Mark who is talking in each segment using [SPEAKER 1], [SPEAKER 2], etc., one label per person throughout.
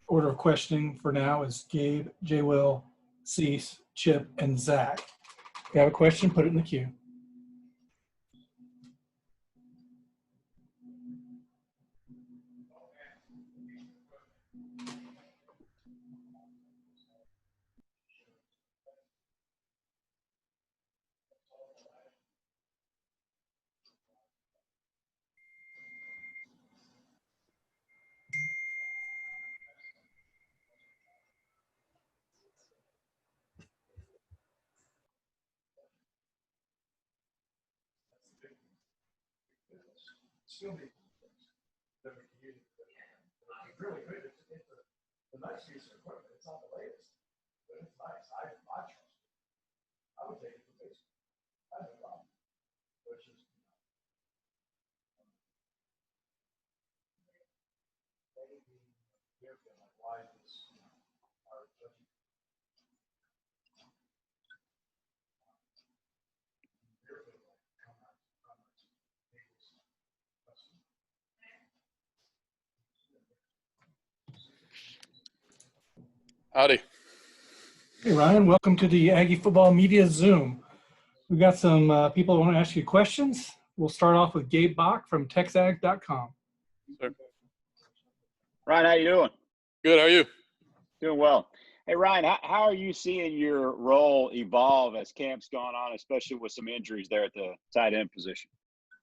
[SPEAKER 1] Order of questioning for now is Gabe, J. Will, Cease, Chip, and Zach. If you have a question, put it in the queue. Still be really good. It's a nice piece of equipment. It's not the latest, but it's nice. I trust it. I would take it for basic. I have no problem. But it's just like why this our judging.
[SPEAKER 2] Howdy.
[SPEAKER 1] Hey, Ryan, welcome to the Aggie Football Media Zoom. We've got some people who want to ask you questions. We'll start off with Gabe Bach from texag.com.
[SPEAKER 2] Sir.
[SPEAKER 3] Ryan, how you doing?
[SPEAKER 2] Good. How are you?
[SPEAKER 3] Doing well. Hey, Ryan, how are you seeing your role evolve as camp's gone on, especially with some injuries there at the tight end position?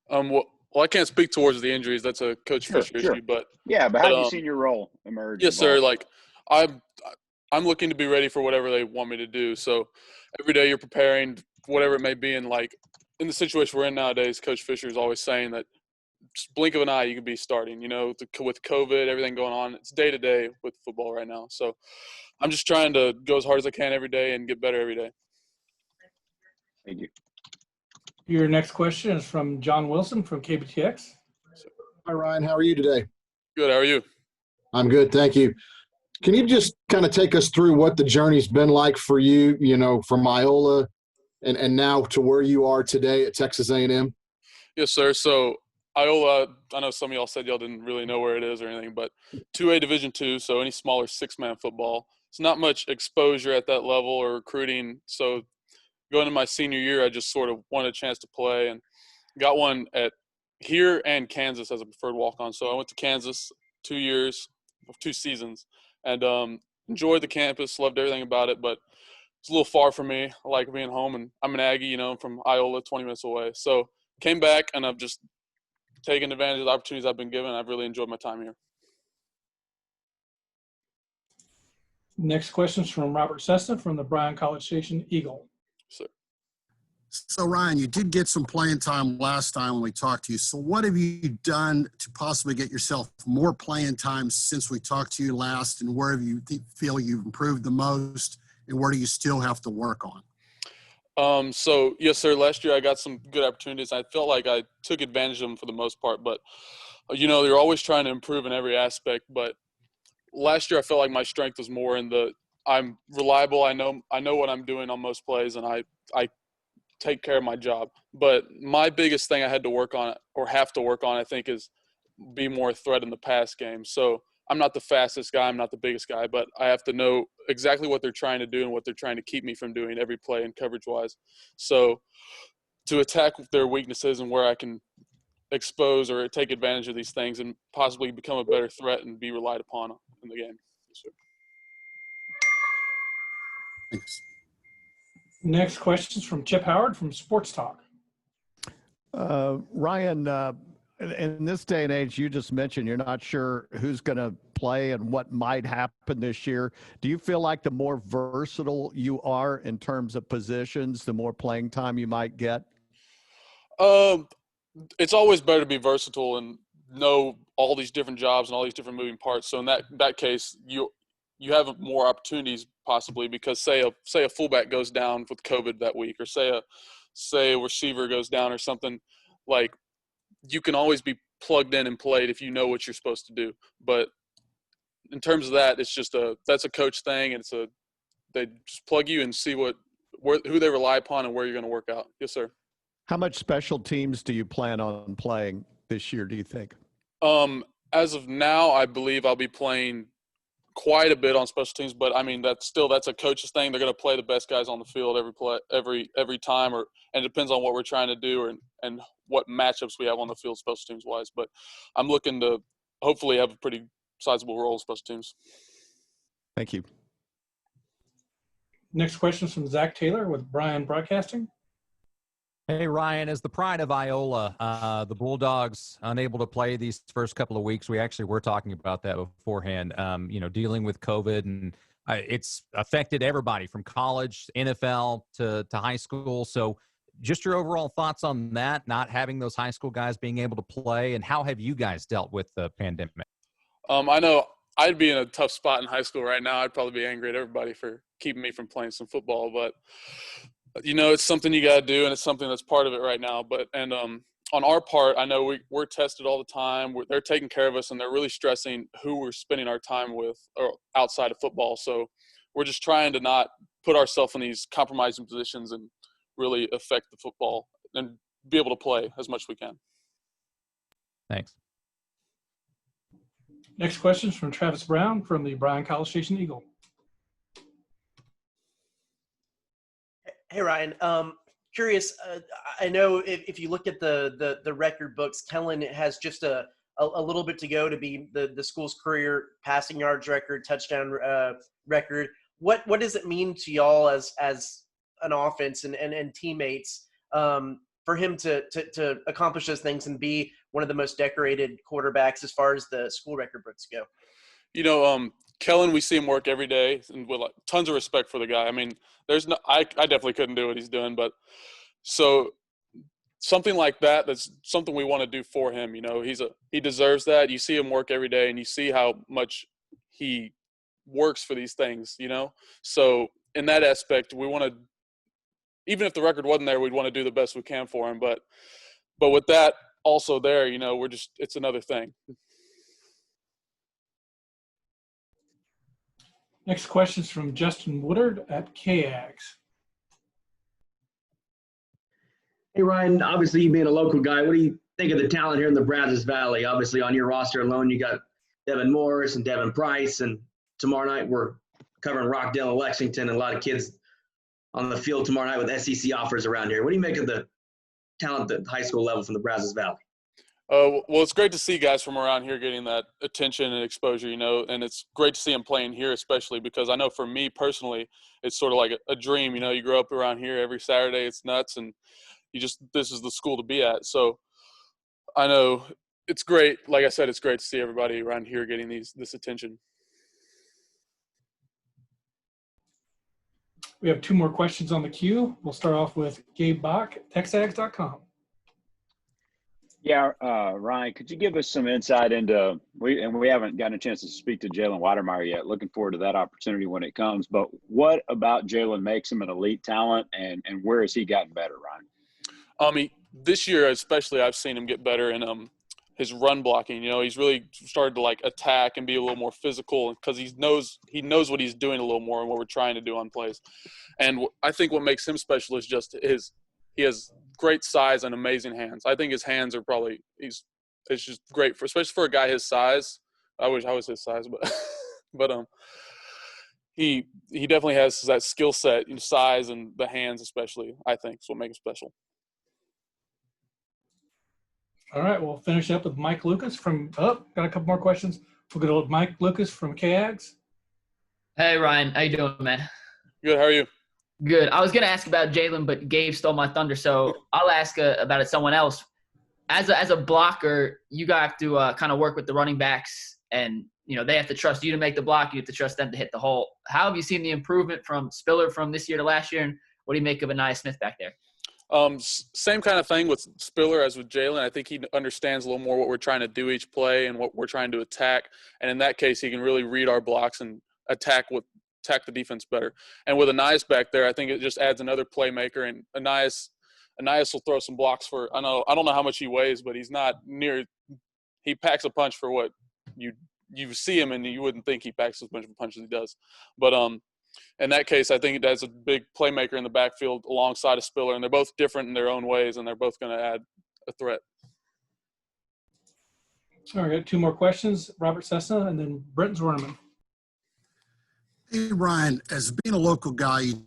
[SPEAKER 2] Well, I can't speak towards the injuries. That's a Coach Fisher issue. But
[SPEAKER 3] how have you seen your role emerge?
[SPEAKER 2] Yes, sir. Like I'm looking to be ready for whatever they want me to do. So every day you're preparing, whatever it may be. And like in the situation we're in nowadays, Coach Fisher is always saying that just blink of an eye, you could be starting, with COVID, everything going on. It's day to day with football right now. So I'm just trying to go as hard as I can every day and get better every day.
[SPEAKER 3] Thank you.
[SPEAKER 1] Your next question is from John Wilson from KBTX.
[SPEAKER 4] Hi, Ryan. How are you today?
[SPEAKER 2] Good. How are you?
[SPEAKER 4] I'm good. Thank you. Can you just kind of take us through what the journey's been like for you, from Iola and now to where you are today at Texas A&M?
[SPEAKER 2] Yes, sir. So Iola, I know some of y'all said y'all didn't really know where it is or anything, but 2A Division II, so any smaller six-man football. It's not much exposure at that level or recruiting. So going into my senior year, I just sort of wanted a chance to play and got one at here and Kansas as a preferred walk-on. So I went to Kansas 2 years, 2 seasons, and enjoyed the campus, loved everything about it, but it's a little far from me. I like being home, and I'm an Aggie, from Iola, 20 minutes away. So came back, and I've just taken advantage of the opportunities I've been given. I've really enjoyed my time here.
[SPEAKER 1] Next question is from Robert Sessa from the Bryan College Station Eagle.
[SPEAKER 2] Sir.
[SPEAKER 5] So, Ryan, you did get some playing time last time when we talked to you. So what have you done to possibly get yourself more playing time since we talked to you last, and where have you feel you've improved the most, and where do you still have to work on?
[SPEAKER 2] So, yes, sir, last year I got some good opportunities. I felt like I took advantage of them for the most part, but, you're always trying to improve in every aspect. But last year I felt like my strength was more in I'm reliable. I know what I'm doing on most plays, and I take care of my job. But my biggest thing I had to work on, or have to work on, I think, is be more a threat in the pass game. So I'm not the fastest guy, I'm not the biggest guy, but I have to know exactly what they're trying to do and what they're trying to keep me from doing every play and coverage-wise. So to attack their weaknesses and where I can expose or take advantage of these things and possibly become a better threat and be relied upon in the game. Yes, sir.
[SPEAKER 5] Thanks.
[SPEAKER 1] Next question is from Chip Howard from Sports Talk.
[SPEAKER 6] Ryan, in this day and age, you just mentioned you're not sure who's going to play and what might happen this year. Do you feel like the more versatile you are in terms of positions, the more playing time you might get?
[SPEAKER 2] It's always better to be versatile and know all these different jobs and all these different moving parts. So in that case, you have more opportunities possibly, because say a fullback goes down with COVID that week, or say a receiver goes down or something, like you can always be plugged in and played if you know what you're supposed to do. But in terms of that, it's just that's a coach thing, and they just plug you and see who they rely upon and where you're going to work out. Yes, sir.
[SPEAKER 6] How much special teams do you plan on playing this year, do you think?
[SPEAKER 2] As of now, I believe I'll be playing quite a bit on special teams, but I mean that's a coach's thing. They're going to play the best guys on the field every time, and it depends on what we're trying to do and what matchups we have on the field special teams wise. But I'm looking to hopefully have a pretty sizable role in special teams.
[SPEAKER 6] Thank you.
[SPEAKER 7] Next question is from Zach Taylor with Bryan Broadcasting.
[SPEAKER 8] Hey, Ryan, as the pride of Iola, the Bulldogs unable to play these first couple of weeks. We actually were talking about that beforehand, dealing with COVID, and it's affected everybody from college, NFL to high school. So just your overall thoughts on that, not having those high school guys being able to play, and how have you guys dealt with the pandemic?
[SPEAKER 2] I know I'd be in a tough spot in high school right now. I'd probably be angry at everybody for keeping me from playing some football, but it's something you got to do, and it's something that's part of it right now. But on our part, I know we're tested all the time. They're taking care of us, and they're really stressing who we're spending our time with or outside of football. So we're just trying to not put ourselves in these compromising positions and really affect the football and be able to play as much as we can.
[SPEAKER 8] Thanks.
[SPEAKER 7] Next question is from Travis Brown from the Bryan College Station Eagle.
[SPEAKER 9] Hey, Ryan. Curious, I know if you look at the record books, Kellen has just a little bit to go to be the school's career passing yards record, touchdown record. What does it mean to y'all as an offense and teammates for him to accomplish those things and be one of the most decorated quarterbacks as far as the school record books go?
[SPEAKER 2] Kellen, we see him work every day, and with tons of respect for the guy. I mean, I definitely couldn't do what he's doing, but so something like that's something we want to do for him. He deserves that. You see him work every day, and you see how much he works for these things. So in that aspect, we want to, even if the record wasn't there, we'd want to do the best we can for him. But with that also there, it's another thing.
[SPEAKER 7] Next question is from Justin Woodard at KAGS.
[SPEAKER 10] Hey, Ryan, obviously you being a local guy, what do you think of the talent here in the Brazos Valley? Obviously on your roster alone, you got Devin Morris and Devin Price, and tomorrow night we're covering Rockdale and Lexington, and a lot of kids on the field tomorrow night with SEC offers around here. What do you make of the talent at the high school level from the Brazos Valley?
[SPEAKER 2] Well, it's great to see guys from around here getting that attention and exposure, and it's great to see them playing here, especially because I know for me personally, it's sort of like a dream. You grow up around here every Saturday, it's nuts, and this is the school to be at. So I know it's great. Like I said, it's great to see everybody around here getting this attention.
[SPEAKER 7] We have two more questions on the queue. We'll start off with Gabe Bach, texags.com.
[SPEAKER 3] Yeah, Ryan, could you give us some insight into we haven't gotten a chance to speak to Jalen Watermeyer yet. Looking forward to that opportunity when it comes. But what about Jalen makes him an elite talent, and where has he gotten better, Ryan?
[SPEAKER 2] This year especially, I've seen him get better in his run blocking. He's really started to attack and be a little more physical because he knows what he's doing a little more and what we're trying to do on plays. And I think what makes him special is just he has great size and amazing hands. I think his hands are it's just great especially for a guy his size. I wish I was his size, but he definitely has that skill set, size, and the hands especially, I think, is what makes him special.
[SPEAKER 7] All right, we'll finish up with Mike Lucas got a couple more questions. We'll go to Mike Lucas from KAGS.
[SPEAKER 11] Hey, Ryan. How you doing, man?
[SPEAKER 2] Good. How are you?
[SPEAKER 11] Good. I was going to ask about Jalen, but Gabe stole my thunder, so I'll ask about it someone else. As a blocker, you have to kind of work with the running backs, and they have to trust you to make the block. You have to trust them to hit the hole. How have you seen the improvement from Spiller from this year to last year, and what do you make of Anaya Smith back there?
[SPEAKER 2] Same kind of thing with Spiller as with Jalen. I think he understands a little more what we're trying to do each play and what we're trying to attack. And in that case, he can really read our blocks and attack the defense better. And with Anais back there, I think it just adds another playmaker. And Anais will throw some blocks for. I don't know how much he weighs, but he's not near. He packs a punch for what you see him, and you wouldn't think he packs as much of a punch as he does. But in that case, I think that's a big playmaker in the backfield alongside of Spiller, and they're both different in their own ways, and they're both going to add a threat.
[SPEAKER 7] All right, got two more questions. Robert Cessna and then Brent Zwerneman.
[SPEAKER 5] Hey, Ryan, as being a local guy, you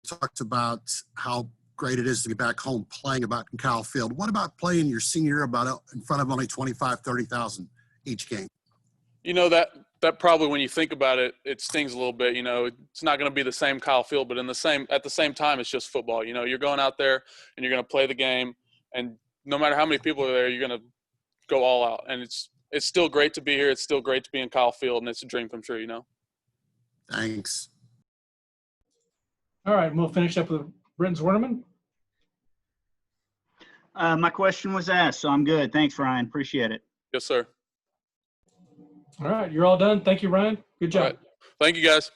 [SPEAKER 5] talked about how great it is to be back home playing about in Kyle Field. What about playing your senior year about in front of only 25, 30,000 each game?
[SPEAKER 2] You know, that probably, when you think about it, it stings a little bit. You know, it's not going to be the same Kyle Field, but at the same time, it's just football. You know, you're going out there and you're going to play the game, and no matter how many people are there, you're going to go all out. And it's still great to be here. It's still great to be in Kyle Field, and it's a dream come true, you know.
[SPEAKER 5] Thanks.
[SPEAKER 7] All right, and we'll finish up with Brent Zwerneman.
[SPEAKER 12] My question was asked, so I'm good. Thanks, Ryan. Appreciate it.
[SPEAKER 2] Yes, sir.
[SPEAKER 7] All right, you're all done. Thank you, Ryan. Good job.
[SPEAKER 2] All right. Thank you, guys.